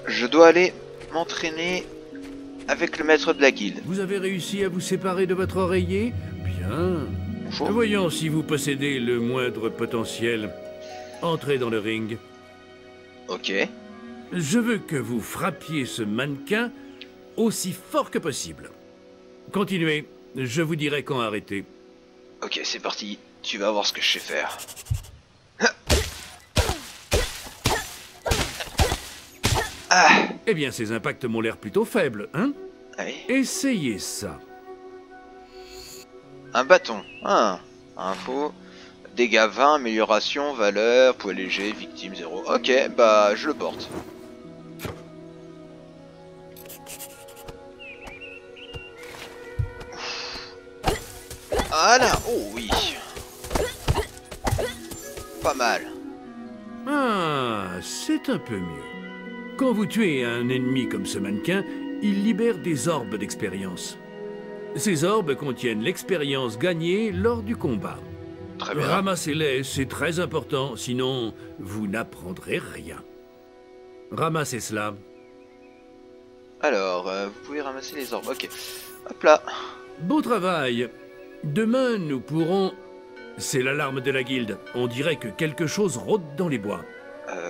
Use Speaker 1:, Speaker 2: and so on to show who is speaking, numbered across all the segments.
Speaker 1: Je dois aller m'entraîner avec le maître de la guilde.
Speaker 2: Vous avez réussi à vous séparer de votre oreiller? Bien.
Speaker 1: Bonjour.
Speaker 2: Voyons si vous possédez le moindre potentiel. Entrez dans le ring.
Speaker 1: Ok.
Speaker 2: Je veux que vous frappiez ce mannequin aussi fort que possible. Continuez, je vous dirai quand arrêter.
Speaker 1: Ok, c'est parti. Tu vas voir ce que je sais faire. Ah.
Speaker 2: Eh bien, ces impacts m'ont l'air plutôt faibles, hein?
Speaker 1: Allez.
Speaker 2: Essayez ça.
Speaker 1: Un bâton. Ah. Info. Dégâts 20, amélioration, valeur, poids léger, victime 0. Ok, bah je le porte. Voilà. Oh oui. Pas mal.
Speaker 2: Ah, c'est un peu mieux. Quand vous tuez un ennemi comme ce mannequin, il libère des orbes d'expérience. Ces orbes contiennent l'expérience gagnée lors du combat.
Speaker 1: Très bien.
Speaker 2: Ramassez-les, c'est très important, sinon vous n'apprendrez rien. Ramassez cela.
Speaker 1: Alors, vous pouvez ramasser les orbes. Ok. Hop là.
Speaker 2: Beau travail. Demain, nous pourrons... C'est l'alarme de la guilde. On dirait que quelque chose rôde dans les bois.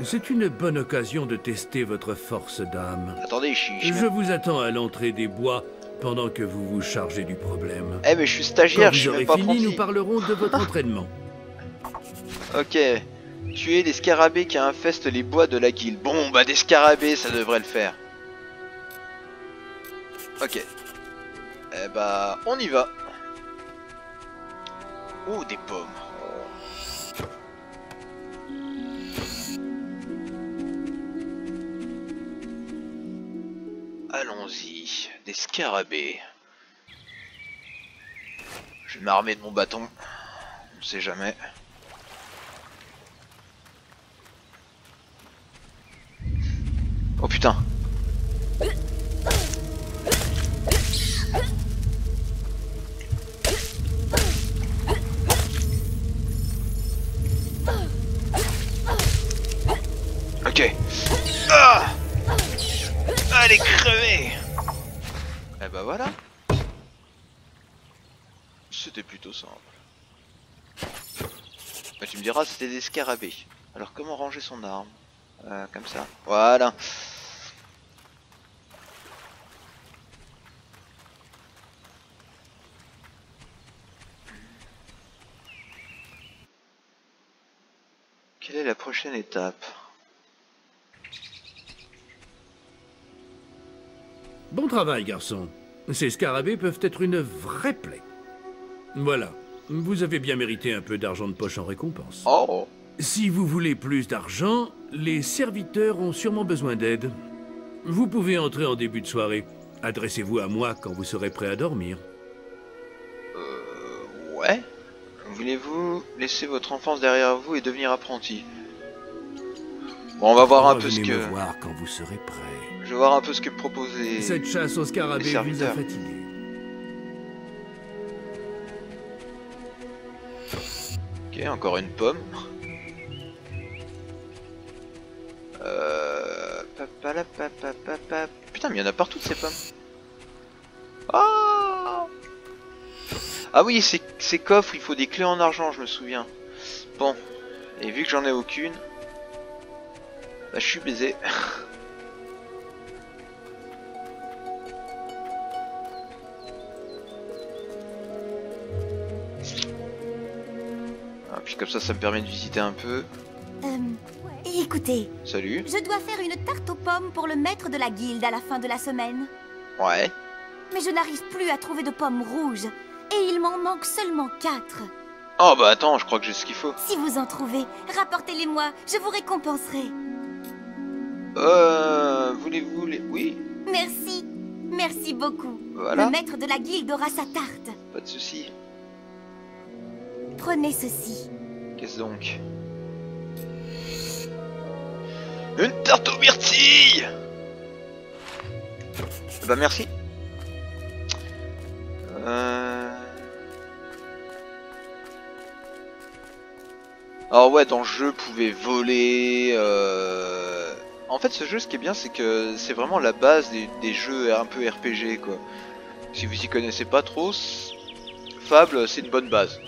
Speaker 2: C'est une bonne occasion de tester votre force d'âme.
Speaker 1: Attendez,
Speaker 2: Je vous attends à l'entrée des bois pendant que vous vous chargez du problème.
Speaker 1: Eh mais je suis stagiaire,
Speaker 2: Quand
Speaker 1: je suis
Speaker 2: vous
Speaker 1: même
Speaker 2: aurez
Speaker 1: pas
Speaker 2: fini,
Speaker 1: apprenti.
Speaker 2: nous parlerons de votre entraînement.
Speaker 1: Ok. Tuer les scarabées qui infestent les bois de la guilde. Bon, bah des scarabées, ça devrait le faire. Ok. Eh bah, on y va. Oh, des pommes. Allons-y. Des scarabées. Je vais m'armer de mon bâton. On sait jamais. Oh putain. Ok. Ah, allez, crever. Eh bah voilà. C'était plutôt simple. Bah, tu me diras, c'était des scarabées. Alors comment ranger son arme? Comme ça. Voilà. Quelle est la prochaine étape?
Speaker 2: Bon travail, garçon. Ces scarabées peuvent être une vraie plaie. Voilà. Vous avez bien mérité un peu d'argent de poche en récompense.
Speaker 1: Oh.
Speaker 2: Si vous voulez plus d'argent, les serviteurs ont sûrement besoin d'aide. Vous pouvez entrer en début de soirée. Adressez-vous à moi quand vous serez prêt à dormir.
Speaker 1: Ouais. Voulez-vous laisser votre enfance derrière vous et devenir apprenti? Bon, on va voir un peu ce
Speaker 2: Revenez
Speaker 1: que...
Speaker 2: me voir quand vous serez prêt.
Speaker 1: Je vais voir un peu ce que proposer.
Speaker 2: Cette chasse aux
Speaker 1: les
Speaker 2: scarabées vous a
Speaker 1: serviteurs.
Speaker 2: fatigué.
Speaker 1: Ok, encore une pomme. Putain, mais il y en a partout de ces pommes. Ah, ah oui, ces coffres, il faut des clés en argent, je me souviens. Bon, et vu que j'en ai aucune, bah je suis baisé. Ah, puis comme ça me permet de visiter un peu.
Speaker 3: Écoutez,
Speaker 1: Salut.
Speaker 3: je dois faire une tarte aux pommes pour le maître de la guilde à la fin de la semaine.
Speaker 1: Ouais.
Speaker 3: Mais je n'arrive plus à trouver de pommes rouges. Et il m'en manque seulement 4.
Speaker 1: Oh bah attends, je crois que j'ai ce qu'il faut.
Speaker 3: Si vous en trouvez, rapportez-les-moi, je vous récompenserai.
Speaker 1: Voulez-vous les... Oui,
Speaker 3: Merci, merci beaucoup.
Speaker 1: voilà.
Speaker 3: Le maître de la guilde aura sa tarte.
Speaker 1: Pas de soucis.
Speaker 3: Prenez ceci.
Speaker 1: Qu'est-ce donc? Une tarte aux myrtilles! Bah merci. Alors ouais, dans le jeu, vous pouvez voler... en fait, ce jeu, ce qui est bien, c'est que c'est vraiment la base des jeux un peu RPG, quoi. Si vous y connaissez pas trop, Fable, c'est une bonne base.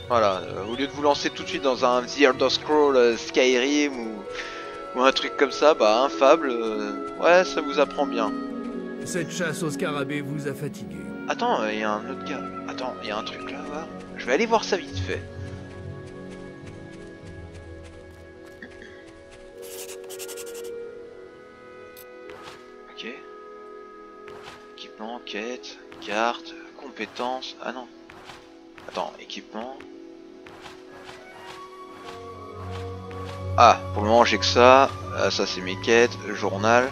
Speaker 1: Voilà, au lieu de vous lancer tout de suite dans un The Elder Scrolls Skyrim ou un truc comme ça, bah un Fable, ouais, ça vous apprend bien.
Speaker 2: Cette chasse au scarabée vous a fatigué.
Speaker 1: Attends, il y a un autre gars. Attends, il y a un truc là, va. Je vais aller voir ça vite fait. Ok. Équipement, quête, carte, compétences. Ah non. Attends, équipement. Ah, pour le moment j'ai que ça. Ça c'est mes quêtes, journal.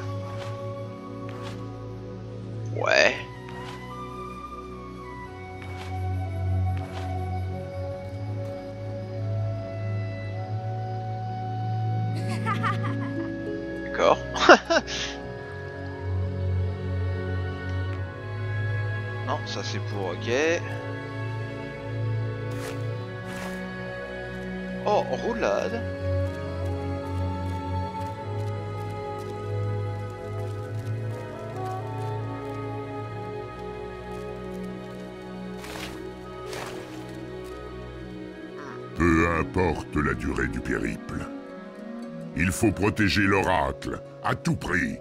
Speaker 1: Ouais. D'accord. Non, ça c'est pour ok. Oh, roulade.
Speaker 4: Peu importe la durée du périple. Il faut protéger l'oracle, à tout prix.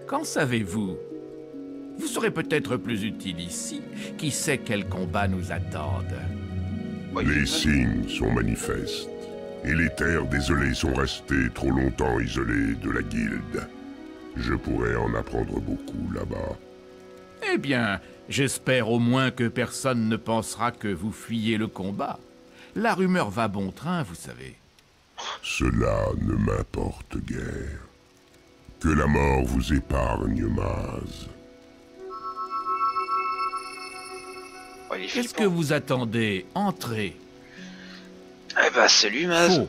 Speaker 5: Qu'en savez-vous? Vous serez peut-être plus utile ici. Qui sait quels combats nous attendent?
Speaker 4: Les signes sont manifestes. Et les terres désolées sont restées trop longtemps isolées de la guilde. Je pourrais en apprendre beaucoup là-bas.
Speaker 5: Eh bien, j'espère au moins que personne ne pensera que vous fuyez le combat. La rumeur va bon train, vous savez.
Speaker 4: Cela ne m'importe guère. Que la mort vous épargne, Maz.
Speaker 1: Ouais,
Speaker 5: Qu'est-ce que vous attendez? Entrez.
Speaker 1: Eh bah salut Maz.
Speaker 5: Faux.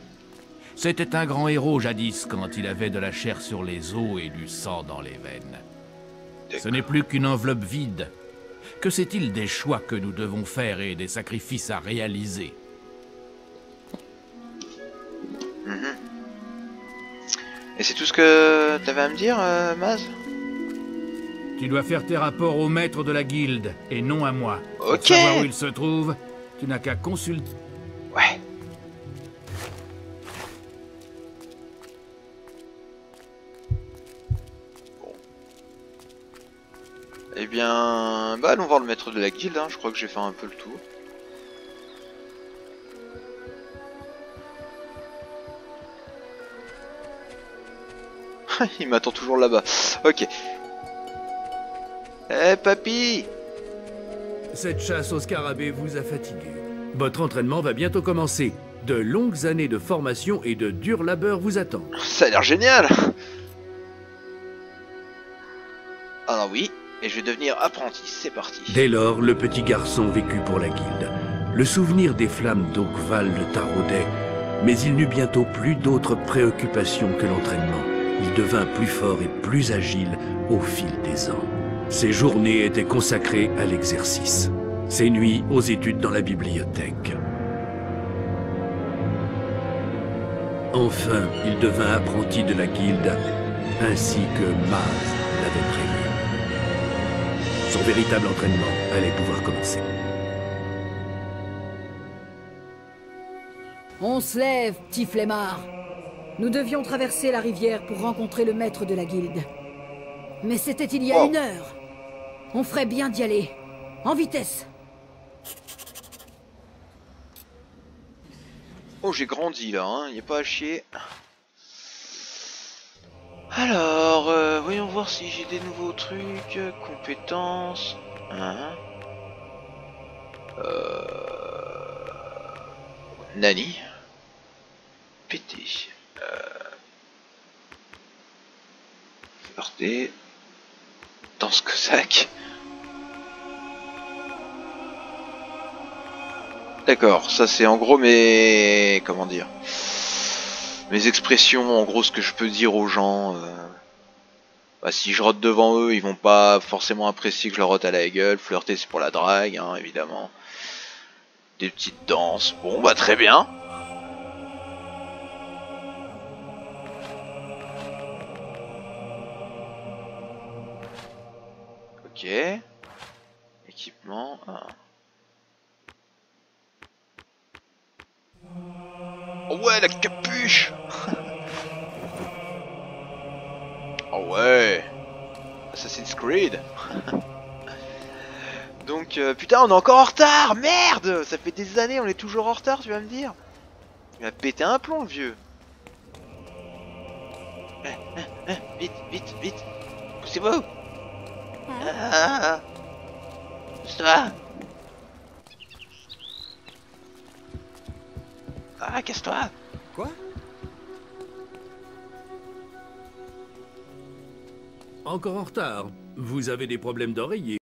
Speaker 5: C'était un grand héros jadis quand il avait de la chair sur les os et du sang dans les veines. Ce n'est plus qu'une enveloppe vide. Que sait-il des choix que nous devons faire et des sacrifices à réaliser?
Speaker 1: Et c'est tout ce que t'avais à me dire, Maz?
Speaker 5: Tu dois faire tes rapports au maître de la guilde, et non à moi.
Speaker 1: Ok.
Speaker 5: Pour savoir où il se trouve, tu n'as qu'à consulter.
Speaker 1: Ouais. Bon. Eh bien, bah allons voir le maître de la guilde, hein. Je crois que j'ai fait un peu le tour. Il m'attend toujours là-bas. Ok. Eh papy!
Speaker 2: Cette chasse au scarabée vous a fatigué. Votre entraînement va bientôt commencer. De longues années de formation et de dur labeur vous attendent.
Speaker 1: Ça a l'air génial! Alors oui, et je vais devenir apprenti, c'est parti.
Speaker 2: Dès lors, le petit garçon vécut pour la guilde. Le souvenir des flammes d'Oakval le taraudait, mais il n'eut bientôt plus d'autres préoccupations que l'entraînement. Il devint plus fort et plus agile au fil des ans. Ses journées étaient consacrées à l'exercice. Ses nuits aux études dans la bibliothèque. Enfin, il devint apprenti de la guilde, ainsi que Maz l'avait prévu. Son véritable entraînement allait pouvoir commencer.
Speaker 6: On se lève, petit flemmard. Nous devions traverser la rivière pour rencontrer le maître de la guilde. Mais c'était il y a 1 heure. On ferait bien d'y aller. En vitesse.
Speaker 1: Oh, j'ai grandi là, hein, y a pas à chier. Alors, voyons voir si j'ai des nouveaux trucs, compétences. Hein. Nani. PT. Flirter. Danse cosaque. D'accord, ça c'est en gros mes... comment dire, mes expressions, en gros ce que je peux dire aux gens. Bah, si je rote devant eux, ils vont pas forcément apprécier que je leur rote à la gueule. Flirter c'est pour la drague, hein, évidemment. Des petites danses, bon bah très bien. Ok. Équipement. Ah. Oh ouais, la capuche. Oh ouais. Assassin's Creed. Donc, putain, on est encore en retard. Merde. Ça fait des années, on est toujours en retard, tu vas me dire. Il va péter un plomb, le vieux. Vite, vite, vite. Poussez-vous. Pousse-toi. Ah, casse-toi.
Speaker 7: Quoi?
Speaker 2: Encore en retard. Vous avez des problèmes d'oreiller.